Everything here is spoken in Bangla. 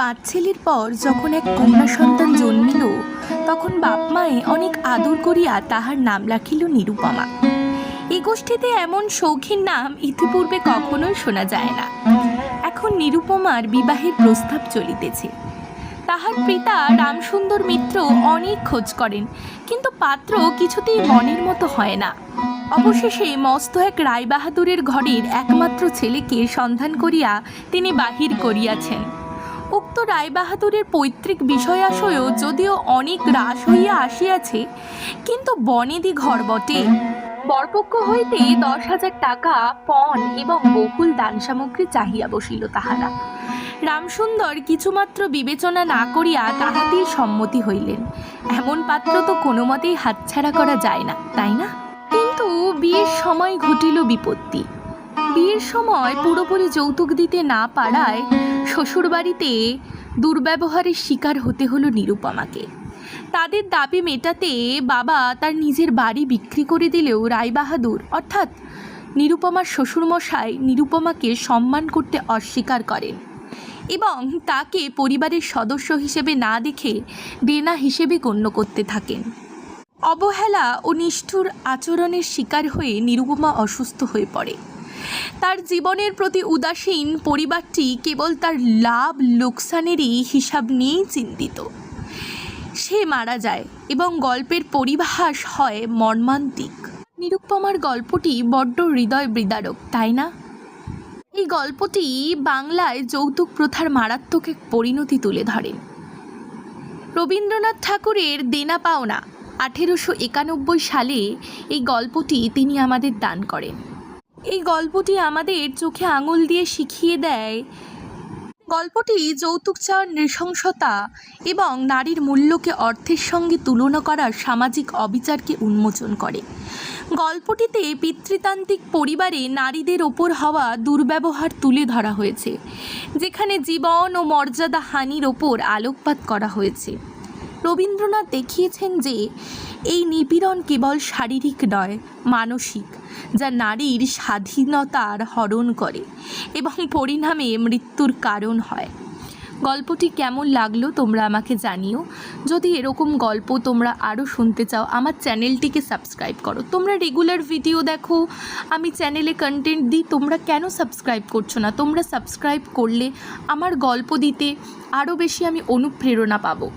5 ছেলের পর যখন এক কন্যা সন্তান জন্মিল, তখন বাপ মায়ে অনেক আদর করিয়া তাহার নাম রাখিল নিরুপমা। এই গোষ্ঠীতে এমন শৌখিন নাম ইতিপূর্বে কখনোই শোনা যায় না। এখন নিরুপমার বিবাহের প্রস্তাব চলিতেছে। তাহার পিতা রামসুন্দর মিত্র অনেক খোঁজ করেন, কিন্তু পাত্র কিছুতেই মনের মতো হয় না। অবশেষে মস্ত এক রায়বাহাদুরের ঘরের একমাত্র ছেলেকে সন্ধান করিয়া তিনি বাহির করিয়াছেন। উক্ত রায়বাহাদুরের পৈতৃক বিষয়াশয়ও যদিও অনেক হ্রাস হইয়া আসিয়াছে, কিন্তু বনেদি ঘর বটে। বরপক্ষ হইতে 10,000 টাকা পণ এবং বহুল দান সামগ্রী চাহিয়া বসিল তাহারা। রামসুন্দর কিছুমাত্র বিবেচনা না করিয়া তাহাতেই সম্মতি হইলেন। এমন পাত্র তো কোনো মতেই হাতছাড়া করা যায় না, তাই না? কিন্তু বিয়ের সময় ঘটিল বিপত্তি। বিয়ের সময় পুরোপুরি যৌতুক দিতে না পারায় শ্বশুরবাড়িতে দুর্ব্যবহারের শিকার হতে হলো নিরুপমাকে। তাদের দাবি মেটাতে বাবা তার নিজের বাড়ি বিক্রি করে দিলেও রায়বাহাদুর অর্থাৎ নিরুপমার শ্বশুরমশাই নিরুপমাকে সম্মান করতে অস্বীকার করেন এবং তাকে পরিবারের সদস্য হিসেবে না দেখে দেনা হিসেবে গণ্য করতে থাকেন। অবহেলা ও নিষ্ঠুর আচরণের শিকার হয়ে নিরুপমা অসুস্থ হয়ে পড়ে। তার জীবনের প্রতি উদাসীন পরিবারটি কেবল তার লাভ লোকসানেরই হিসাব নিয়েই চিন্তিত। সে মারা যায় এবং গল্পের পরিভাষ হয় মর্মান্তিক। নিরুপমার গল্পটি বড্ড হৃদয় বিদারক, তাই না? এই গল্পটি বাংলায় যৌতুক প্রথার মারাত্মক এক পরিণতি তুলে ধরেন। রবীন্দ্রনাথ ঠাকুরের দেনা পাওনা 1891 সালে এই গল্পটি তিনি আমাদের দান করেন। এই গল্পটি আমাদের চোখে আঙুল দিয়ে শিখিয়ে দেয়, গল্পটি যৌতুক চাওয়ার নৃশংসতা এবং নারীর মূল্যকে অর্থের সঙ্গে তুলনা করার সামাজিক অবিচারকে উন্মোচন করে। গল্পটিতে পিতৃতান্ত্রিক পরিবারে নারীদের ওপর হওয়া দুর্ব্যবহার তুলে ধরা হয়েছে, যেখানে জীবন ও মর্যাদা হানির ওপর আলোকপাত করা হয়েছে। রবীন্দ্রনাথ দেখিয়েছেন যে এই নিপীড়ন কেবল শারীরিক নয়, মানসিক, যা নারীর স্বাধীনতার হরণ করে এবং পরিণামে মৃত্যুর কারণ হয়। গল্পটি কেমন লাগলো তোমরা আমাকে জানিও। যদি এরকম গল্প তোমরা আরও শুনতে চাও, আমার চ্যানেলটিকে সাবস্ক্রাইব করো। তোমরা রেগুলার ভিডিও দেখো, আমি চ্যানেলে কন্টেন্ট দিই, তোমরা কেন সাবস্ক্রাইব করছো না? তোমরা সাবস্ক্রাইব করলে আমার গল্প দিতে আরও বেশি আমি অনুপ্রেরণা পাবো।